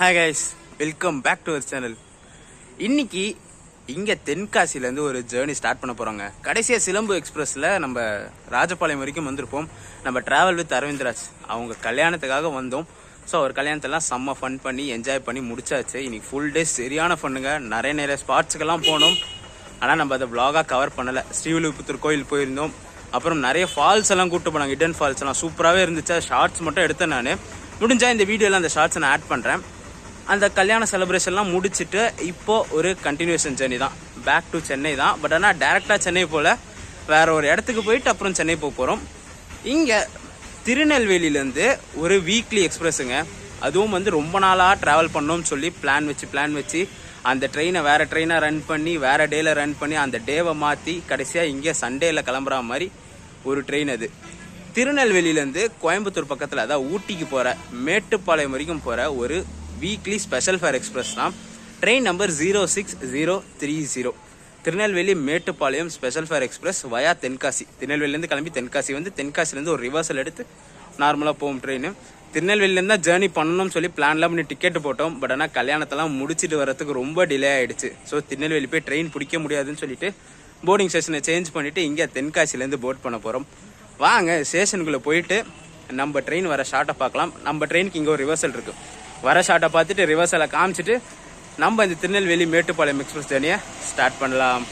Hi guys, welcome back to our channel. இன்னைக்கு இங்கே தென்காசிலேருந்து ஒரு ஜேர்னி ஸ்டார்ட் பண்ண போகிறோங்க. கடைசியாக சிலம்பு எக்ஸ்பிரஸில் நம்ம ராஜபாளையம் வரைக்கும் வந்திருப்போம். நம்ம ட்ராவல் வித் அரவிந்த்ராஜ் அவங்க கல்யாணத்துக்காக வந்தோம். ஸோ அவர் கல்யாணத்தெல்லாம் செம்ம ஃபன் பண்ணி என்ஜாய் பண்ணி முடிச்சாச்சு. இன்னைக்கு ஃபுல் டே சரியான ஃபண்ணுங்க. நிறைய ஸ்பாட்ஸுக்கெல்லாம் போனோம். ஆனால் நம்ம அதை vlog-ஆ கவர் பண்ணலை. ஸ்ரீவில்லிபுத்தூர் கோயில் போயிருந்தோம். அப்புறம் நிறைய ஃபால்ஸ் எல்லாம் கூப்பிட்டு போனாங்க. ஹிடன் ஃபால்ஸ் எல்லாம் சூப்பராகவே இருந்துச்சு. ஷார்ட்ஸ் மட்டும் எடுத்தேன். நான் முடிஞ்சால் இந்த வீடியோவில் அந்த ஷார்ட்ஸை நான் ஆட் பண்ணுறேன். அந்த கல்யாண செலிப்ரேஷன்லாம் முடிச்சுட்டு இப்போது ஒரு கண்டினியூஷன் ஜேர்னி தான். பேக் டு சென்னை தான். பட் ஆனால் டேரெக்டாக சென்னை போல் வேறு ஒரு இடத்துக்கு போயிட்டு அப்புறம் சென்னை போக போகிறோம். இங்கே திருநெல்வேலியிலேருந்து ஒரு வீக்லி எக்ஸ்பிரஸுங்க. அதுவும் ரொம்ப நாளாக ட்ராவல் பண்ணோம்னு சொல்லி பிளான் வச்சு அந்த ட்ரெயினை வேறு ட்ரெயினாக ரன் பண்ணி வேறு டேயில் ரன் பண்ணி அந்த டேவை மாற்றி கடைசியாக இங்கே சண்டேயில் கிளம்புற மாதிரி ஒரு ட்ரெயின். அது திருநெல்வேலியிலேருந்து கோயம்புத்தூர் பக்கத்தில், அதாவது ஊட்டிக்கு போகிற மேட்டுப்பாளையம் வரைக்கும் போகிற ஒரு வீக்லி ஸ்பெஷல் ஃபேர் எக்ஸ்பிரஸ் தான். Train number 06030. Tirunelveli Mettupalayam special fare express via Tenkasi. திருநெல்வேலியிலேருந்து கிளம்பி தென்காசி வந்து தென்காசிலேருந்து ஒரு ரிவர்சல் எடுத்து நார்மலாக போகும் ட்ரெயின். திருநெல்வேலியிலேருந்து தான் ஜேர்னி பண்ணணும்னு சொல்லி பிளான்லாம் பண்ணி டிக்கெட்டு போட்டோம். பட் ஆனால் கல்யாணத்தெல்லாம் முடிச்சுட்டு வரதுக்கு ரொம்ப டிலே ஆகிடுச்சு. ஸோ திருநெல்வேலி போய் ட்ரெயின் பிடிக்க முடியாதுன்னு சொல்லிட்டு போர்டிங் ஸ்டேஷனை சேஞ்ச் பண்ணிவிட்டு இங்கே தென்காசிலேருந்து போட் பண்ண போகிறோம். வாங்க ஸ்டேஷனுக்குள்ளே போயிட்டு நம்ம ட்ரெயின் வர ஷார்ட்டை பார்க்கலாம். நம்ம ட்ரெயினுக்கு இங்கே ஒரு ரிவர்சல் இருக்குது. வர ஷார்ட்டை பார்த்துட்டு ரிவர்சலை காமிச்சிட்டு நம்ம இந்த திருநெல்வேலி மேட்டுப்பாளையம் எக்ஸ்பிரஸ் ஜேர்னியை ஸ்டார்ட் பண்ணலாம்.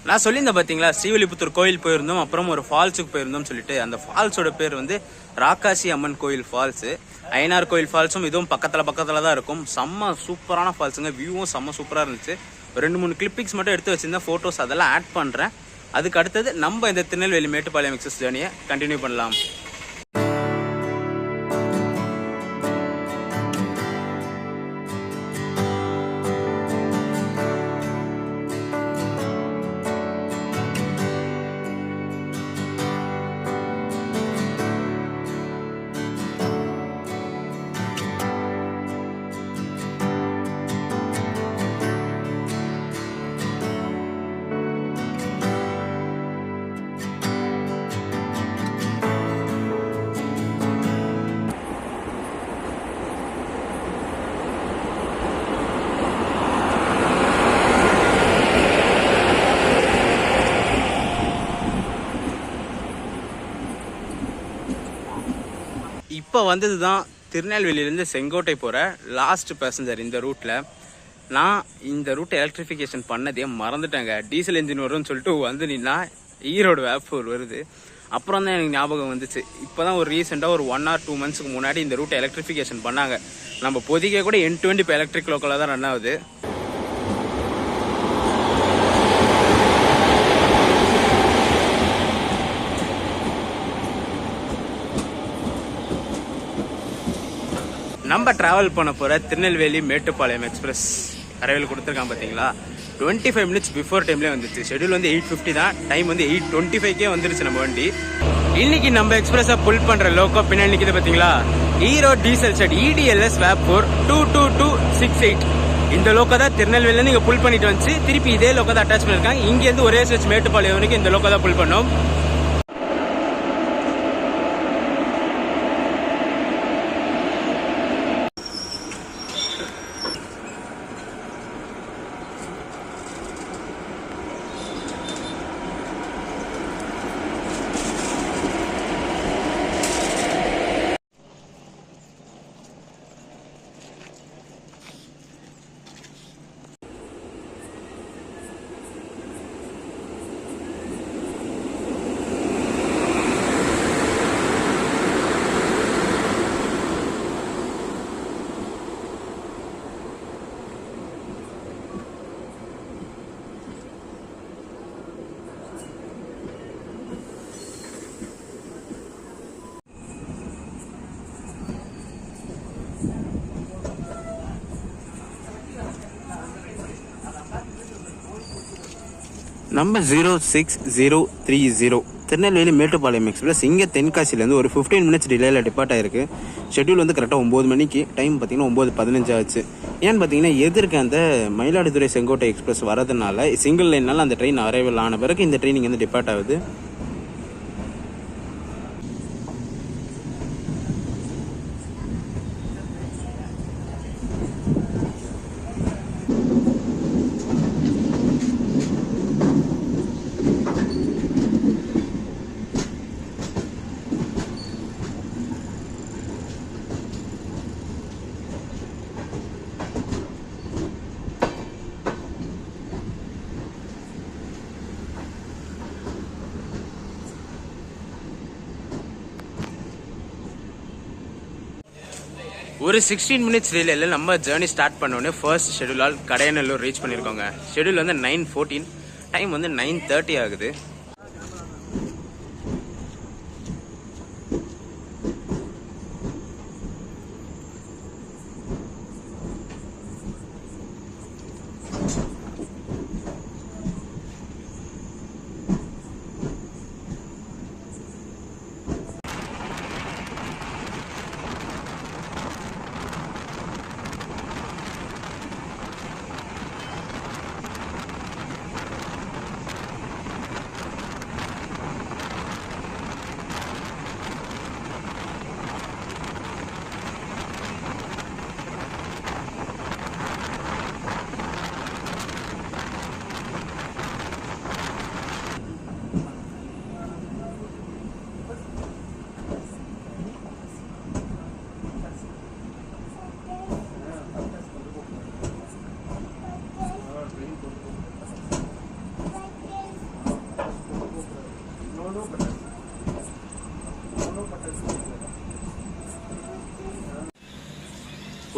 நான் சொல்லியிருந்தேன் பார்த்தீங்களா, ஸ்ரீவில்லிபுத்தூர் கோயில் போயிருந்தோம், அப்புறம் ஒரு ஃபால்ஸுக்கு போயிருந்தோம்னு சொல்லிட்டு. அந்த ஃபால்ஸோட பேர் ராக்காசி அம்மன் கோயில் ஃபால்ஸு. ஐயனார் கோயில் ஃபால்ஸும் இதுவும் பக்கத்தில் தான் இருக்கும். செம்ம சூப்பரான ஃபால்ஸுங்க. வியூவும் செம்ம சூப்பராக இருந்துச்சு. ஒரு 2-3 கிளிப்பிக்ஸ் மட்டும் எடுத்து வச்சிருந்தேன், ஃபோட்டோஸ் அதெல்லாம் ஆட் பண்ணுறேன். அதுக்கு அடுத்தது நம்ம இந்த திருநெல்வேலி மேட்டுப்பாளையம் எக்ஸ்பிரஸ் ஜேர்னியை கண்டினியூ பண்ணலாம். இப்போ வந்தது தான் திருநெல்வேலியிலேருந்து செங்கோட்டை போகிற லாஸ்ட் பேசஞ்சர் இந்த ரூட்டில். நான் இந்த ரூட்டை எலக்ட்ரிஃபிகேஷன் பண்ணதே மறந்துட்டேங்க. டீசல் என்ஜின் வரும்னு சொல்லிட்டு நின்னா ஈரோடு வேப்பூர் வருது. அப்புறம் தான் எனக்கு ஞாபகம் வந்துச்சு. இப்போ தான் ஒரு ரீசெண்டாக ஒரு 1 or 2 months முன்னாடி இந்த ரூட்டை எலக்ட்ரிஃபிகேஷன் பண்ணாங்க. நம்ம பொதிக்கே கூட N20 இப்போ எலக்ட்ரிக் லோக்கலாக தான் ரன் ஆகுது. நம்ம ட்ராவல் பண்ண போகிற திருநெல்வேலி மேட்டுப்பாளையம் எக்ஸ்பிரஸ் அரைவில் கொடுத்துருக்கான் பார்த்தீங்களா. 25 minutes பிஃபோர் டைம்லேயே வந்துச்சு. ஷெடியூல் 8:50 தான். டைம் 8:25 வந்துருச்சு நம்ம வண்டி. இன்னைக்கு நம்ம எக்ஸ்பிரஸை புல் பண்ணுற லோக்கோ பின்னாடி நிற்கிது பார்த்தீங்களா, ஈரோடு டீசல் ஷெட் EDLS வேப்பூர் 22268. இந்த லோக்கோ தான் திருநெல்வேலியிலேருந்து இங்கே புல் பண்ணிட்டு வந்துச்சு. திருப்பி இதே லோக்கோ தான் அட்டாச் பண்ணியிருக்காங்க. இங்கேருந்து ஒரே ஸ்டேஜ் மேட்டுப்பாளையம் வரைக்கும் இந்த லோக்கோ தான் புல் பண்ணோம். நம்பர் 06030 திருநெல்வேலி மேட்டுப்பாளையம் எக்ஸ்பிரஸ் இங்கே தென்காசிலேருந்து ஒரு 15 minutes டிலேயில் டிபார்ட் ஆயிருக்கு. ஷெட்யூல் கரெக்டாக 9 மணிக்கு. டைம் பார்த்தீங்கன்னா 9:15 ஆச்சு. ஏன்னு பார்த்தீங்கன்னா எதிர்க்க அந்த மயிலாடுதுறை செங்கோட்டை எக்ஸ்பிரஸ் வரதுனால சிங்கிள் லைன்னால அந்த ட்ரெயின் அரைவல் ஆன பிறகு இந்த ட்ரெயின் இங்கே டிபார்ட் ஆகுது. ஒரு 16 மினிட்ஸ் டிலேல நம்ம ஜேர்னி ஸ்டார்ட் பண்ணோடனே ஃபர்ஸ்ட் ஷெடியூலால் கடையநல்லூர் ரீச் பண்ணியிருக்கோங்க. ஷெடியூல் வந்து 9:14, டைம் வந்து 9:30 ஆகுது.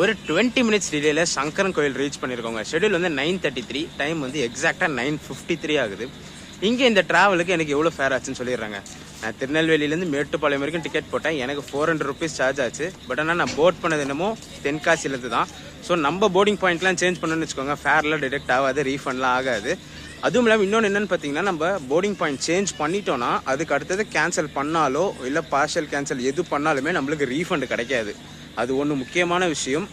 ஒரு 20 மினிட்ஸ் டிலேல சங்கரன் கோயில் ரீச் பண்ணியிருக்கோங்க. ஷெடியூல் வந்து 9:33, டைம் வந்து எக்ஸாக்டாக 9:53 ஆகுது. இங்கே இந்த ட்ராவலுக்கு எனக்கு எவ்வளோ ஃபேர் ஆச்சுன்னு சொல்லிடுறாங்க. நான் திருநெல்வேலியிலேருந்து மேட்டுப்பாளையம் வரைக்கும் டிக்கெட் போட்டேன். எனக்கு 400 rupees சார்ஜ் ஆச்சு. பட் ஆனால் நான் போட் பண்ணது என்னமோ தென்காசியிலேருந்து தான். ஸோ நம்ம போர்டிங் பாயிண்ட்லாம் சேஞ்ச் பண்ணணும்னு வச்சுக்கோங்க, ஃபேர்லாம் டிடெக்ட் ஆகாது, ரீஃபண்ட்லாம் ஆகாது. அதுவும் இல்லாமல் இன்னொன்று என்னென்னு பார்த்தீங்கன்னா, நம்ம போர்டிங் பாயிண்ட் சேஞ்ச் பண்ணிட்டோன்னா அதுக்கு அடுத்தது கேன்சல் பண்ணாலோ இல்லை பார்ஷியல் கேன்சல் எது பண்ணாலுமே நம்மளுக்கு ரீஃபண்ட் கிடைக்காது. அது ஒன்று முக்கியமான விஷயம்.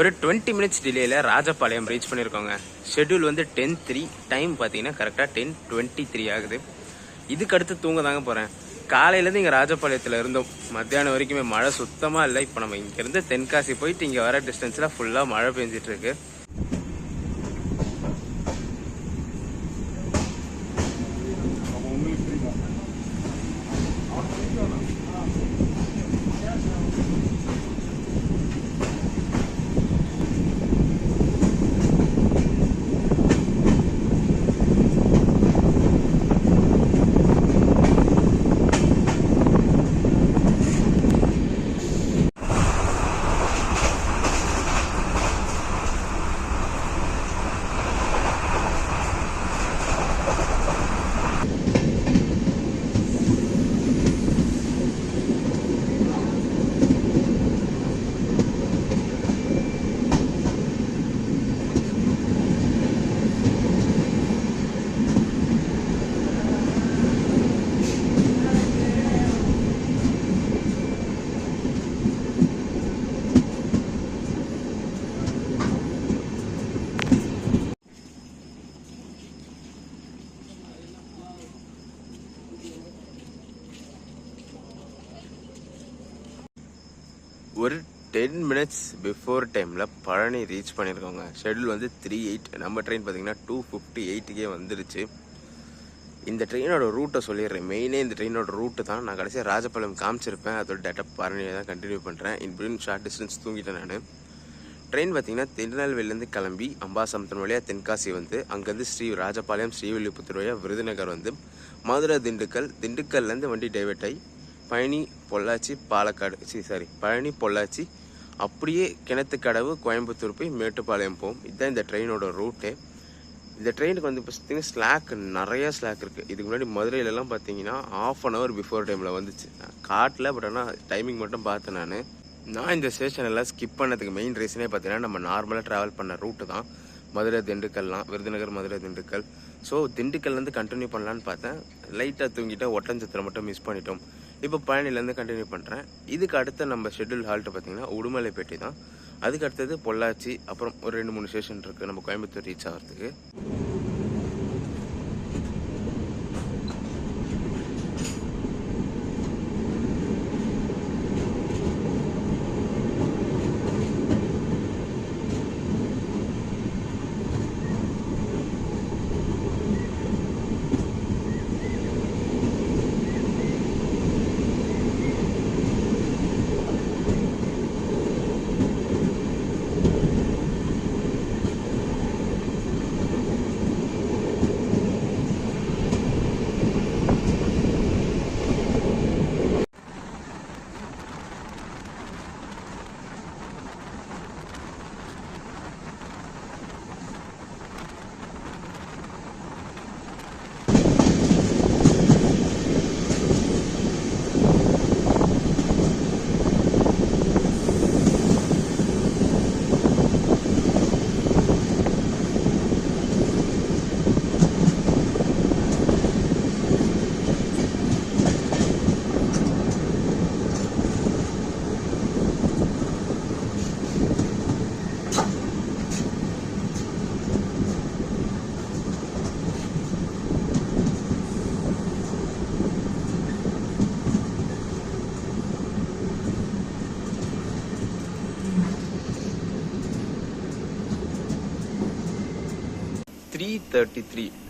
ஒரு 20 மினிட்ஸ் டிலேல ராஜபாளையம் ரீச் பண்ணியிருக்கோங்க. ஷெடியூல் வந்து 10:03, டைம் பார்த்தீங்கன்னா கரெக்டாக 10:23 ஆகுது. இதுக்கு அடுத்து தூங்க தாங்க போகிறேன். காலையிலேருந்து இங்கே ராஜபாளையத்தில் இருந்தோம், மத்தியானம் வரைக்குமே மழை சுத்தமாக இல்லை. இப்போ நம்ம இங்கேருந்து தென்காசி போயிட்டு இங்கே வர டிஸ்டன்ஸில் ஃபுல்லாக மழை பெஞ்சிட்டு இருக்கு. ஒரு 10 மினிட்ஸ் பிஃபோர் டைமில் பழனி ரீச் பண்ணியிருக்கோங்க. ஷெடியூல் வந்து 3:08, நம்ம ட்ரெயின் பார்த்தீங்கன்னா 2:58 வந்துருச்சு. இந்த ட்ரெயினோட ரூட்டை சொல்லிடுறேன். மெயினே இந்த ட்ரெயினோட ரூட்டு தான். நான் கடைசியாக ராஜபாளையம் காமிச்சிருப்பேன், அதோட டேட்டா பழனியை தான் கண்டினியூ பண்ணுறேன். இன் ஷார்ட் டிஸ்டன்ஸ் தூங்கிட்டேன் நான். ட்ரெயின் பார்த்தீங்கன்னா திருநெல்வேலியிலேருந்து கிளம்பி அம்பாசமுத்திரம் வழியாக தென்காசி வந்து அங்கேருந்து ராஜபாளையம் ஸ்ரீவில்லிபுத்தூர் வழியாக விருதுநகர் வந்து மதுரை திண்டுக்கல்லேருந்து வண்டி டைவர்ட் ஆகி பழனி பொள்ளாச்சி பழனி பொள்ளாச்சி அப்படியே கிணத்துக்கடவு கோயம்புத்தூர் போய் மேட்டுப்பாளையம் போகும். இதுதான் இந்த ட்ரெயினோட ரூட்டு. இந்த ட்ரெயினுக்கு வந்து பார்த்தீங்கன்னா நிறையா ஸ்லாக் இருக்குது. இதுக்கு முன்னாடி மதுரையிலலாம் பார்த்தீங்கன்னா ½ hour பிஃபோர் டைமில் வந்துச்சு. காட்டில் பட் ஆனால் டைமிங் மட்டும் பார்த்தேன் நான். நான் இந்த ஸ்டேஷன் எல்லாம் ஸ்கிப் பண்ணதுக்கு மெயின் ரீசனே பார்த்தீங்கன்னா நம்ம நார்மலாக ட்ராவல் பண்ண ரூட்டு தான். மதுரை திண்டுக்கல்லாம், விருதுநகர் மதுரை திண்டுக்கல். ஸோ திண்டுக்கல்லேருந்து கண்டினியூ பண்ணலான்னு பார்த்தேன். லைட்டாக தூங்கிட்டு ஒட்டஞ்சத்திரம் மட்டும் மிஸ் பண்ணிட்டோம். இப்போ பழனிலேருந்து கண்டினியூ பண்ணுறேன். இதுக்கு அடுத்த நம்ம ஷெட்யூல் ஹால்ட்டு பார்த்தீங்கன்னா உடுமலைப்பேட்டை தான். அதுக்கு அடுத்தது பொள்ளாச்சி, அப்புறம் ஒரு 2-3 ஸ்டேஷன் இருக்குது நம்ம கோயம்புத்தூர் ரீச் ஆகிறதுக்கு.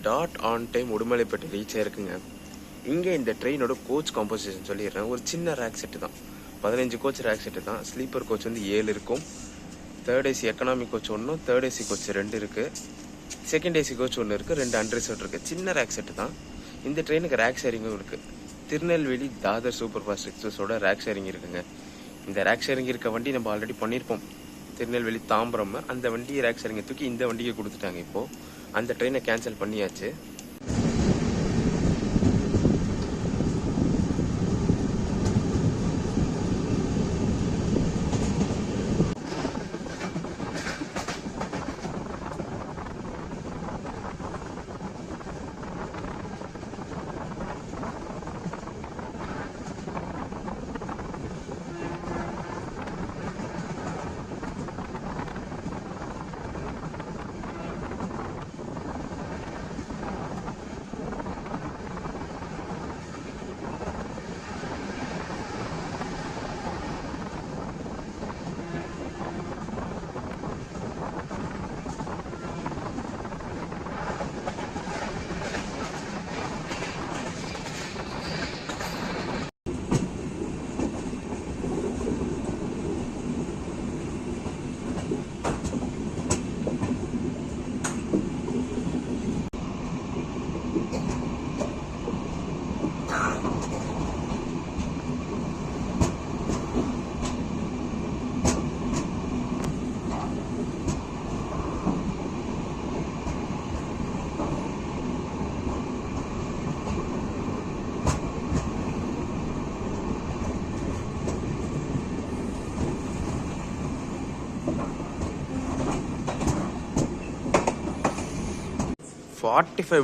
Dot on time Udumalaipettai reach ஆயிருக்குங்க. இங்கே இந்த ட்ரெயினோட கோச் காம்போசிஷன் சொல்லிடுறேன். ஒரு சின்ன ரேக் செட்டு தான், 15 கோச் ரேக் செட்டு தான். ஸ்லீப்பர் கோச் வந்து 7 இருக்கும். Third AC economic coach 1, third AC coach 2 இருக்குது. செகண்ட் ஏசி கோச் 1 இருக்குது, 2 அன்ரிசர்வ் இருக்குது. சின்ன ரேக் செட்டு தான். இந்த ட்ரெயினுக்கு ரேக் ஷேரிங்கும் இருக்குது. திருநெல்வேலி தாதர் சூப்பர் ஃபாஸ்ட் எக்ஸ்பிரஸோட ரேக் ஷேரிங் இருக்குங்க. இந்த ரேக் ஷேரிங் இருக்க வண்டி நம்ம ஆல்ரெடி பண்ணியிருப்போம். திருநெல்வேலி தாம்பரம் அந்த வண்டி ரேக் ஷேரிங்கை தூக்கி இந்த வண்டியை கொடுத்துட்டாங்க. இப்போது அந்த ட்ரெயினை கேன்சல் பண்ணியாச்சு.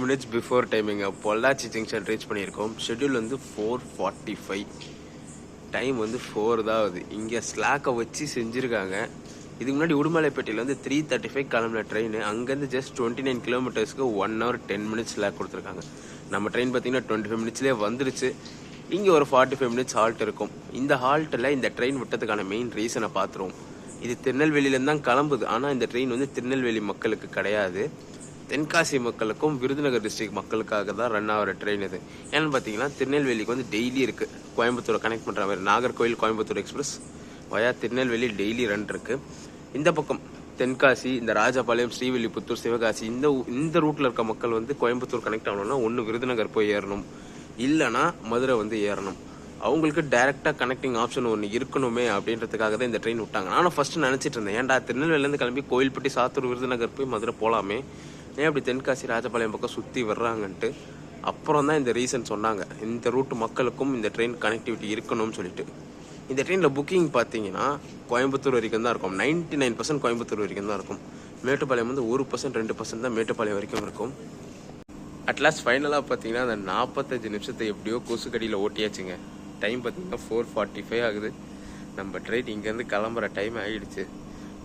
மினிட்ஸ் பிஃபோர் டைமிங்க பொள்ளாச்சி ஜங்ஷன் ரீச் பண்ணியிருக்கோம். ஷெட்யூல் வந்து 4:45, டைம் வந்து 4 தான் ஆகுது. இங்கே ஸ்லாக்கை வச்சு செஞ்சுருக்காங்க. இதுக்கு முன்னாடி உடுமலைப்பேட்டையில் வந்து 3:35 கிளம்புன ட்ரெயின் அங்கேருந்து ஜஸ்ட் 29 கிலோமீட்டர்ஸ்க்கு 1 hour 10 minutes ஸ்லாக் கொடுத்துருக்காங்க. நம்ம ட்ரெயின் பார்த்தீங்கன்னா 25 minutesலேயே வந்துருச்சு. இங்கே ஒரு 45 minutes ஹால்ட் இருக்கும். இந்த ஹால்ட்டில் இந்த ட்ரெயின் விட்டதுக்கான மெயின் ரீசனை பார்த்துருவோம். இது திருநெல்வேலியிலேருந்து தான் கிளம்புது. ஆனால் இந்த ட்ரெயின் வந்து திருநெல்வேலி மக்களுக்கு கிடையாது, தென்காசி மக்களுக்கும் விருதுநகர் டிஸ்ட்ரிக்ட் மக்களுக்காக தான் ரன் ஆகிற ட்ரெயின் இது. ஏன்னு பார்த்தீங்கன்னா திருநெல்வேலிக்கு வந்து டெய்லி இருக்குது. கோயம்புத்தூரை கனெக்ட் பண்ணுற மாதிரி Nagercoil Coimbatore express via Tirunelveli daily run இருக்குது. இந்த பக்கம் தென்காசி, இந்த ராஜபாளையம், ஸ்ரீவில்லிபுத்தூர், சிவகாசி இந்த ரூட்டில் இருக்க மக்கள் வந்து கோயம்புத்தூர் கனெக்ட் ஆகணும்னா ஒன்று விருதுநகர் போய் ஏறணும், இல்லைனா மதுரை வந்து ஏறணும். அவங்களுக்கு டைரெக்டாக கனெக்டிங் ஆப்ஷன் ஒன்று இருக்கணுமே அப்படின்றதுக்காக தான் இந்த ட்ரெயின் விட்டாங்க. நானும் ஃபஸ்ட்டு நினச்சிட்டு இருந்தேன், ஏன்டா திருநெல்வேலியிலேருந்து கிளம்பி கோயில்பட்டி, சாத்தூர், விருதுநகர் போய் மதுரை போகலாமே, ஏன் அப்படி தென்காசி ராஜபாளையம் பக்கம் சுற்றி வர்றாங்கன்ட்டு. அப்புறம் தான் இந்த ரீசன் சொன்னாங்க, இந்த ரூட்டு மக்களுக்கும் இந்த ட்ரெயின் கனெக்டிவிட்டி இருக்கணும்னு சொல்லிட்டு. இந்த ட்ரெயினில் புக்கிங் பார்த்தீங்கன்னா கோயம்புத்தூர் வரைக்கும் தான் இருக்கும். 99% கோயம்புத்தூர் வரைக்கும் தான் இருக்கும். மேட்டுப்பாளையம் வந்து 1% 2% தான் மேட்டுப்பாளையம் வரைக்கும் இருக்கும். அட்லாஸ்ட் ஃபைனலாக பார்த்தீங்கன்னா அந்த 45 நிமிஷத்தை எப்படியோ கொசுக்கடியில் ஓட்டியாச்சுங்க. டைம் பார்த்தீங்கன்னா 4:45 ஆகுது. நம்ம ட்ரெயின் இங்கேருந்து கிளம்புற டைம் ஆகிடுச்சு.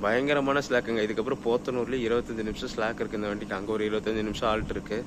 பயங்கரமான ஸ்லாக்குங்க. இதுக்கப்புறம் போத்தனூர்லேயே 25 நிமிஷம் ஸ்லாக் இருக்குது இந்த வண்டிக்கு. அங்கே ஒரு 25 நிமிஷம் ஆல்ட் இருக்குது.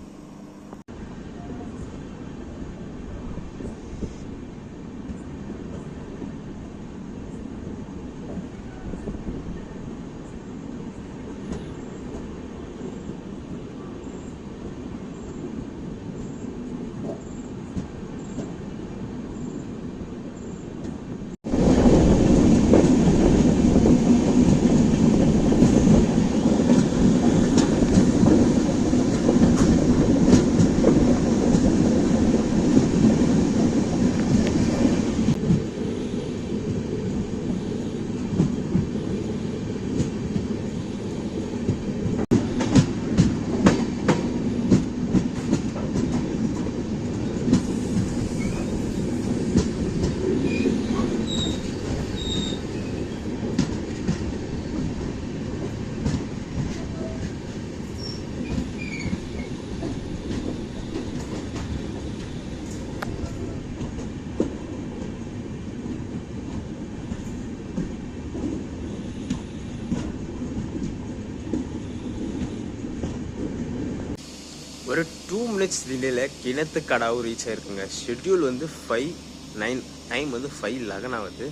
ஒரு 2 minutes டிலேல கிணத்துக்கடாவும் ரீச் ஆயிருக்குங்க. ஷெட்யூல் வந்து 5:09, டைம் வந்து 5:11 ஆகுது.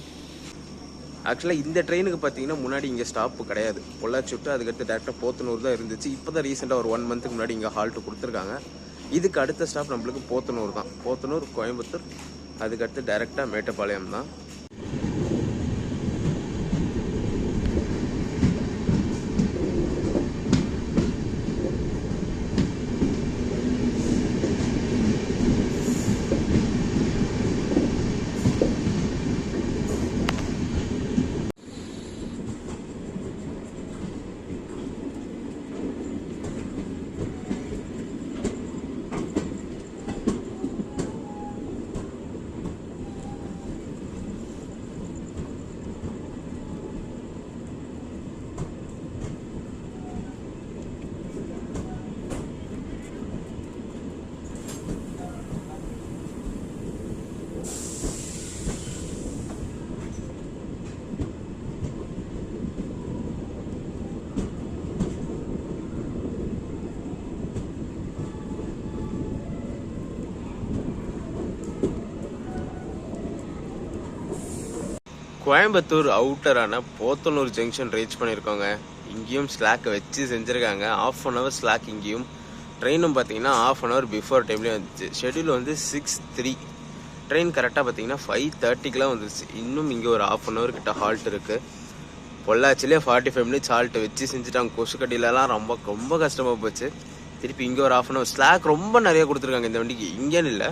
ஆக்சுவலாக இந்த ட்ரெயினுக்கு பார்த்தீங்கன்னா முன்னாடி இங்கே ஸ்டாப்பு கிடையாது. பொள்ளாச்சி விட்டு அதுக்கடுத்து டேரெக்டாக போத்தனூர் தான் இருந்துச்சு. இப்போ தான் ரீசெண்டாக ஒரு 1 மந்த்துக்கு முன்னாடி இங்கே ஹால்ட்டு கொடுத்துருக்காங்க. இதுக்கு அடுத்த ஸ்டாப் நம்மளுக்கு போத்தனூர் தான். போத்தனூர், கோயம்புத்தூர், அதுக்கடுத்து டேரெக்டாக மேட்டுப்பாளையம் தான். கோயம்புத்தூர் அவுட்டரான போத்தனூர் ஜங்ஷன் ரீச் பண்ணியிருக்கோங்க. இங்கேயும் ஸ்லாக்கை வச்சு செஞ்சுருக்காங்க. 1/2 hour ஸ்லாக் இங்கேயும். ட்ரெயினும் பார்த்தீங்கன்னா 1/2 hour பிஃபோர் டைம்லேயே வந்துச்சு. ஷெட்யூல் வந்து 6:03. ட்ரெயின் கரெக்டாக பார்த்தீங்கன்னா 5:30க்குலாம் வந்துருச்சு. இன்னும் இங்கே ஒரு 1/2 hour கிட்ட ஹால்ட் இருக்குது. பொள்ளாச்சிலே 45 minutes ஹால்ட் வச்சு செஞ்சுட்டாங்க. கொசுக்கடியிலலாம் ரொம்ப ரொம்ப கஷ்டமாக போச்சு. திருப்பி இங்கே ஒரு 1/2 hour ஸ்லாக் ரொம்ப நிறைய கொடுத்துருக்காங்க இந்த வண்டிக்கு. இங்கேன்னு இல்லை,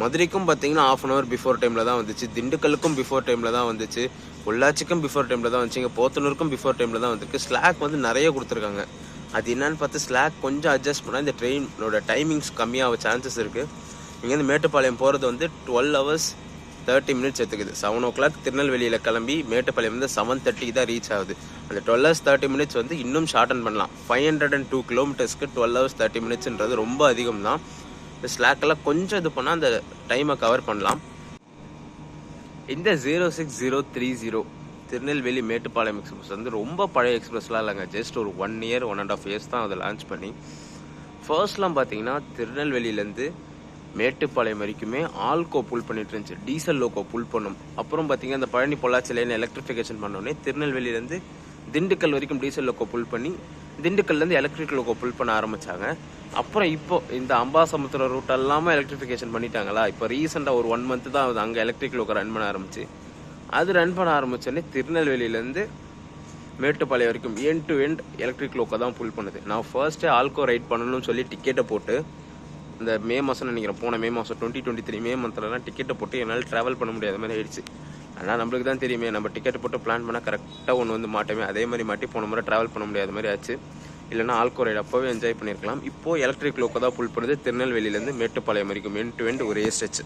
மதுரைக்கும் பார்த்தீங்கன்னா 1/2 hour பிஃபோர் டைமில் தான் வந்துச்சு. திண்டுக்கலுக்கும் பிஃபோர் டைமில் தான் வந்துச்சு. பொள்ளாச்சிக்கும் பிஃபோர் டைமில் தான் வந்துச்சு. இங்கே போத்தனூருக்கும் பிஃபோர் டைமில் தான் வந்துருக்கு. ஸ்லாக் வந்து நிறைய கொடுத்துருக்காங்க. அது என்னன்னு பார்த்து ஸ்லாக் கொஞ்சம் அட்ஜஸ்ட் பண்ணால் இந்த ட்ரெயினோட டைமிங்ஸ் கம்மியாக சான்சஸ் இருக்குது. இங்கேருந்து மேட்டுப்பாளையம் போகிறது வந்து 12 hours 30 minutes எடுத்துக்குது. 7 o'clock திருநெல்வேலியில் கிளம்பி மேட்டுப்பாளையம் வந்து 7:30 தான் ரீச் ஆகுது. அந்த 12 hours 30 minutes வந்து இன்னும் ஷார்டன் பண்ணலாம். 502 kilometersக்கு 12 hours 30 minutesன்றது ரொம்ப அதிகம் தான். இந்த ஸ்லாக்கெல்லாம் கொஞ்சம் இது பண்ணால் அந்த டைமை கவர் பண்ணலாம். இந்த 06030 திருநெல்வேலி மேட்டுப்பாளையம் எக்ஸ்பிரஸ் வந்து ரொம்ப பழைய எக்ஸ்பிரஸ்லாம் இல்லைங்க. ஜஸ்ட் ஒரு 1 year 1.5 years தான் அதை லான்ச் பண்ணி. ஃபர்ஸ்ட்லாம் பார்த்தீங்கன்னா திருநெல்வேலியிலேருந்து மேட்டுப்பாளையம் வரைக்குமே ஆல்கோ புல் பண்ணிட்டு இருந்துச்சு. டீசல் லோக்கோ புல் பண்ணும். அப்புறம் பார்த்தீங்கன்னா இந்த பழனி பொள்ளாச்சி லைன் எலக்ட்ரிஃபிகேஷன் பண்ணோடனே திருநெல்வேலியிலேருந்து திண்டுக்கல் வரைக்கும் டீசல் லோக்கோ புல் பண்ணி திண்டுக்கல்லேருந்து எலக்ட்ரிக் லோக்கோ புல் பண்ண ஆரம்பித்தாங்க. அப்புறம் இப்போ இந்த அம்பாசமுத்திரம் ரூட் எல்லாமே எலக்ட்ரிஃபிகேஷன் பண்ணிட்டாங்களா. இப்போ ரீசெண்டாக ஒரு 1 month தான் அது அங்கே எலக்ட்ரிக் லோக்கோ ரன் பண்ண ஆரம்பிச்சு. அது ரன் பண்ண ஆரம்பிச்சோடனே திருநெல்வேலியிலேருந்து மேட்டுப்பாளையம் வரைக்கும் end to end electric loco தான் புல் பண்ணுது. நான் ஃபர்ஸ்ட்டே ஆல்கோ ரைட் பண்ணணும்னு சொல்லி டிக்கெட்டை போட்டு இந்த மே மாதம் நினைக்கிறேன், போன மே மாதம் 2023 மே மந்த்லலாம் டிக்கெட்டை போட்டு என்னால் ட்ராவல் பண்ண முடியாத மாதிரி ஆயிடுச்சு. ஆனால் நம்மளுக்கு தான் தெரியுமே, நம்ம டிக்கெட் போட்டு பிளான் பண்ணால் கரெக்டாக ஒன்று வந்து மாட்டோமே. அதே மாதிரி மாட்டி போன முறை ட்ராவல் பண்ண முடியாத மாதிரி ஆச்சு. இல்லைனா ஆல்கோ ரைடு அப்போவே என்ஜாய் பண்ணியிருக்கலாம். இப்போது எலக்ட்ரிக் லோக்கோ தான் புல் பண்ணுது திருநெல்வேலியிலேருந்து மேட்டுப்பாளையம் வரைக்கும் எண்ட் டு எண்ட் ஒரே ஸ்ட்ரெச்.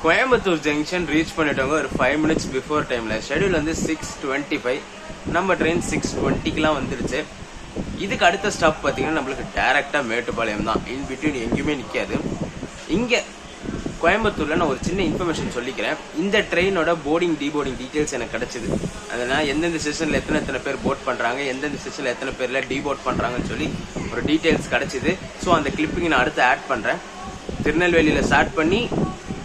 கோயம்புத்தூர் ஜங்ஷன் ரீச் பண்ணிட்டவங்க ஒரு 5 மினிட்ஸ் பிஃபோர் டைமில். ஷெடியூல் வந்து 6:25, நம்ம ட்ரெயின் 6:20க்குலாம் வந்துடுச்சு. இதுக்கு அடுத்த ஸ்டாப் பார்த்தீங்கன்னா நம்மளுக்கு டேரெக்டாக மேட்டுப்பாளையம் தான். இன் பிட்வீன் எங்கேயுமே நிற்காது. இங்கே கோயம்புத்தூரில் நான் ஒரு சின்ன இன்ஃபர்மேஷன் சொல்லிக்கிறேன். இந்த ட்ரெயினோட போர்டிங் டீபோர்டிங் டீட்டெயில்ஸ் எனக்கு கிடச்சிது. அதனால் எந்தெந்த செஷனில் எத்தனை பேர் போட் பண்ணுறாங்க, எந்தெந்த செஷனில் எத்தனை பேரில் டீபோர்ட் பண்ணுறாங்கன்னு சொல்லி ஒரு டீட்டெயில்ஸ் கிடச்சிது. ஸோ அந்த கிளிப்பிங் நான் அடுத்து ஆட் பண்ணுறேன். திருநெல்வேலியில் ஸ்டார்ட் பண்ணி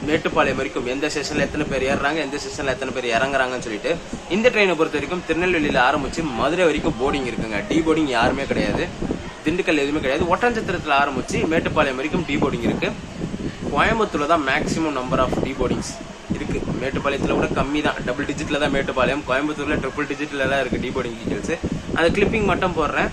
மேட்டுப்பாளையம் வரைக்கும் எந்த செஷனில் எத்தனை பேர் ஏறுறாங்க, எந்த செஷனில் எத்தனை பேர் இறங்குறாங்கன்னு சொல்லிட்டு இந்த ட்ரெயினை பொறுத்த வரைக்கும் திருநெல்வேலியில் ஆரம்பித்து மதுரை வரைக்கும் போர்டிங் இருக்குங்க. டீபோர்டிங் யாருமே கிடையாது. திண்டுக்கல் எதுவுமே கிடையாது. ஒட்டஞ்சத்திரத்தில் ஆரம்பித்து மேட்டுப்பாளையம் வரைக்கும் டீபோர்டிங் இருக்குது. கோயம்புத்தூரில் தான் மேக்ஸிமம் நம்பர் ஆஃப் டீபோர்டிங்ஸ் இருக்குது. மேட்டுப்பாளையத்தில் கூட கம்மி தான், டபுள் டிஜிட்டில் தான் மேட்டுப்பாளையம். கோயம்புத்தூரில் ட்ரிபிள் டிஜிட்டில் தான் இருக்குது டீபோர்டிங் டீட்டெயில்ஸு. அந்த கிளிப்பிங் மட்டும் போடுறேன்.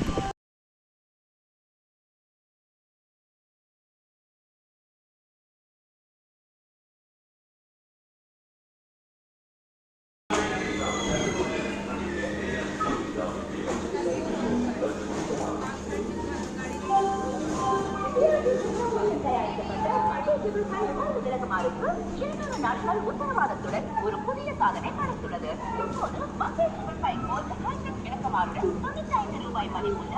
உத்தரவாதத்துடன் ஒரு புதிய சாதனை படைத்துள்ளது. இப்போது விளக்கமாறுடன் ரூபாய் மதிப்புள்ள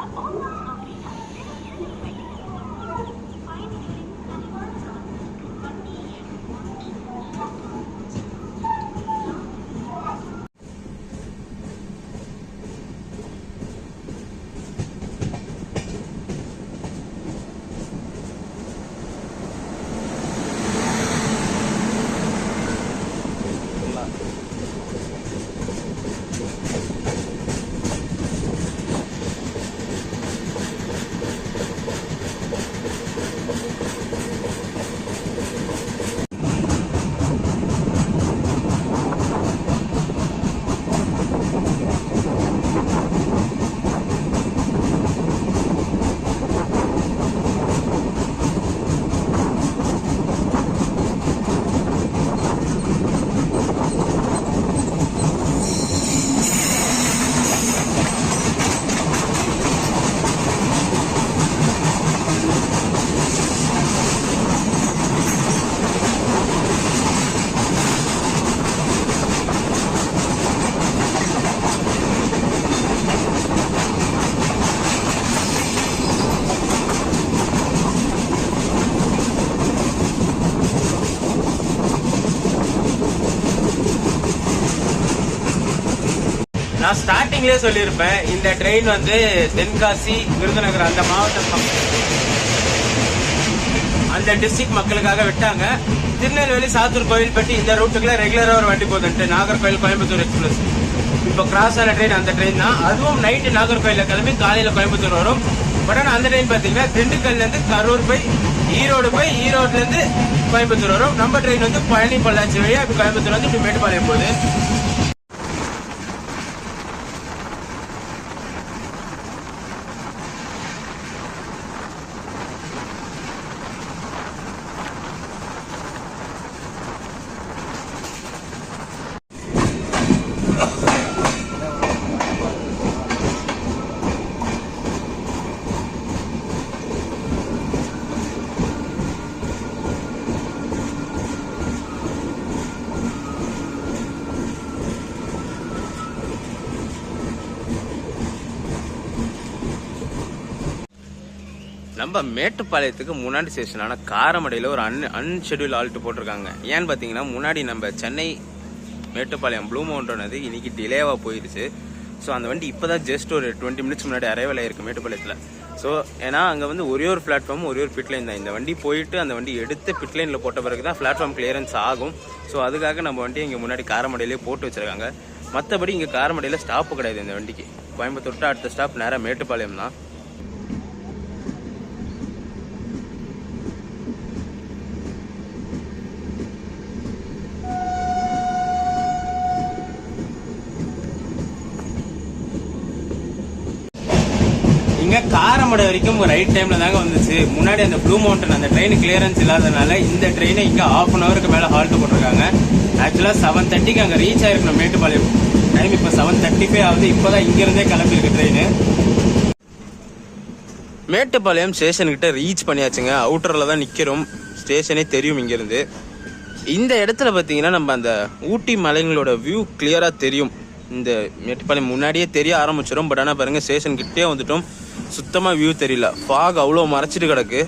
நான் ஸ்டார்டிங்லேயே சொல்லியிருப்பேன், இந்த ட்ரெயின் வந்து தென்காசி, விருதுநகர் அந்த மாவட்டம் அந்த டிஸ்ட்ரிக்ட் மக்களுக்காக விட்டாங்க. திருநெல்வேலி, சாத்தூர், கோயில்பட்டி இந்த ரூட்டுக்குள்ள ரெகுலராக ஒரு வண்டி போகுதுன்ட்டு நாகர்கோயில் கோயம்புத்தூர் எக்ஸ்பிரஸ். இப்போ கிராஸ் ஆன ட்ரெயின் அந்த ட்ரெயின் தான். அதுவும் நைட்டு நாகர்கோயிலில் கிளம்பி காலையில் கோயம்புத்தூர் வரும். பட் ஆனால் அந்த ட்ரெயின் பார்த்தீங்கன்னா திண்டுக்கல்லேருந்து கரூர் போய் ஈரோடு போய் ஈரோட்லேருந்து கோயம்புத்தூர் வரும். நம்ம ட்ரெயின் வந்து பழனி பொள்ளாச்சி வழியாக இப்போ கோயம்புத்தூர் வந்து இப்போ மேட்டுப்பாளையம் போகுது. நம்ம மேட்டுப்பாளையத்துக்கு முன்னாடி ஸ்டேஷனான காரமடையில் ஒரு அன்ஷெடியூல் ஆல்ட் போட்டிருக்காங்க. ஏன்னு பார்த்தீங்கன்னா முன்னாடி நம்ம சென்னை மேட்டுப்பாளையம் ப்ளூ மவுண்டன் அது இன்னைக்கு டிலேவாக போயிடுச்சு. ஸோ அந்த வண்டி இப்போ தான் ஜஸ்ட் ஒரு 20 மினிட்ஸ் முன்னாடி அரைவல் ஆயிருக்கு மேட்டுப்பாளையத்தில். ஸோ ஏன்னா அங்கே வந்து ஒரே ஒரு பிளாட்ஃபார்ம் ஒரே ஒரு பிட்லைன் தான். இந்த வண்டி போயிட்டு அந்த வண்டி எடுத்து பிட்லைனில் போட்ட பிறகு தான் பிளாட்ஃபார்ம் கிளியரன்ஸ் ஆகும். ஸோ அதுக்காக நம்ம வண்டி இங்கே முன்னாடி காரமடையிலே போட்டு வச்சிருக்காங்க. மற்றபடி இங்கே காரமடையில் ஸ்டாப்பு கிடையாது இந்த வண்டிக்கு. கோயம்புத்தூர் அடுத்த ஸ்டாப் நேராக மேட்டுப்பாளையம் தான். இங்க காரமடை வரைக்கும் ரைட் டைம்ல தாங்க வந்துச்சு. முன்னாடி அந்த ப்ளூ மவுண்டன் அந்த ட்ரெயின் கிளியரன்ஸ் இல்லாதனால இந்த ட்ரெயினை இங்க ½ அன் ஹவருக்கு மேல ஹால்ட் போட்டிருக்காங்க. ஆக்சுவலா 7:30க்கு அங்க ரீச் ஆயிருக்கணும் மேட்டுப்பாளையம். டைம் இப்ப 7:35 ஆகுது. இப்பதான் இங்க இருந்தே கிளம்பிருக்கு ட்ரெயின். மேட்டுப்பாளையம் ஸ்டேஷன் கிட்ட ரீச் பண்ணியாச்சுங்க. அவுட்டர்ல தான் நிக்கிறோம். ஸ்டேஷனே தெரியும் இங்க இருந்து. இந்த இடத்துல பார்த்தீங்கன்னா நம்ம அந்த ஊட்டி மலைங்களோட வியூ கிளியராக தெரியும். இந்த மேட்டுப்பாளையம் முன்னாடியே தெரிய ஆரம்பிச்சிடும். பட் ஆனால் பாருங்கள் ஸ்டேஷன் கிட்டே வந்துட்டோம், சுத்தமாக வியூ தெரியல. ஃபாக் அவ்வளோ மறைச்சிட்டு கிடக்கு.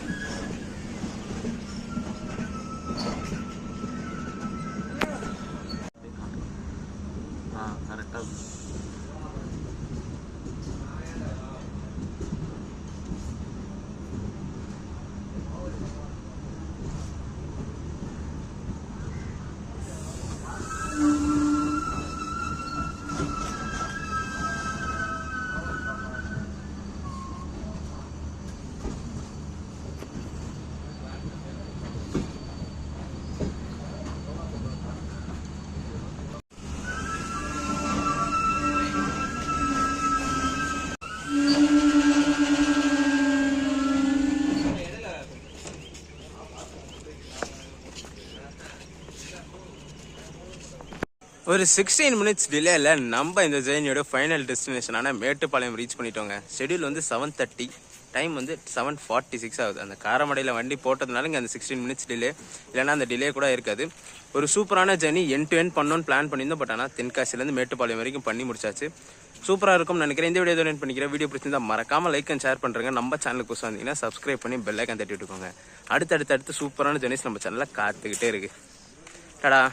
ஒரு 16 மினிட்ஸ் டிலேல நம்ம இந்த ஜெர்னியோட ஃபைனல் டெஸ்டினேஷனான மேட்டுப்பாளையம் ரீச் பண்ணிட்டோங்க. ஷெடியூல் வந்து 7:30, டைம் வந்து 7:46 ஆகுது. அந்த காரமடையில் வண்டி போட்டதுனால இங்கே அந்த 16 மினிட்ஸ் டிலே, இல்லைனா அந்த டிலே கூட இருக்காது. ஒரு சூப்பரான ஜெர்னி எண்ட் டு எண்ட் பண்ணணும்னு பிளான் பண்ணியிருந்தோம். பட் ஆனால் தென்காசிலேருந்து மேட்டுப்பாளையம் வரைக்கும் பண்ணி முடிச்சாச்சு. சூப்பராக இருக்கும்னு நினைக்கிறேன். இந்த வீடியோ டொனேட் பண்ணிக்கிறேன். வீடியோ பிடிச்சிருந்தா மறக்காமல் லைக் அண்ட் ஷேர் பண்ணுறேங்க. நம்ம சேனலுக்கு புதுசாக வந்தீங்கன்னா சப்ஸ்கிரைப் பண்ணி பெல் ஐக்கான் தட்டி விட்டுக்கோங்க. அடுத்தடுத்து சூப்பரான ஜெர்னிஸ் நம்ம சேனலில் காத்துக்கிட்டே இருக்குது. டடா.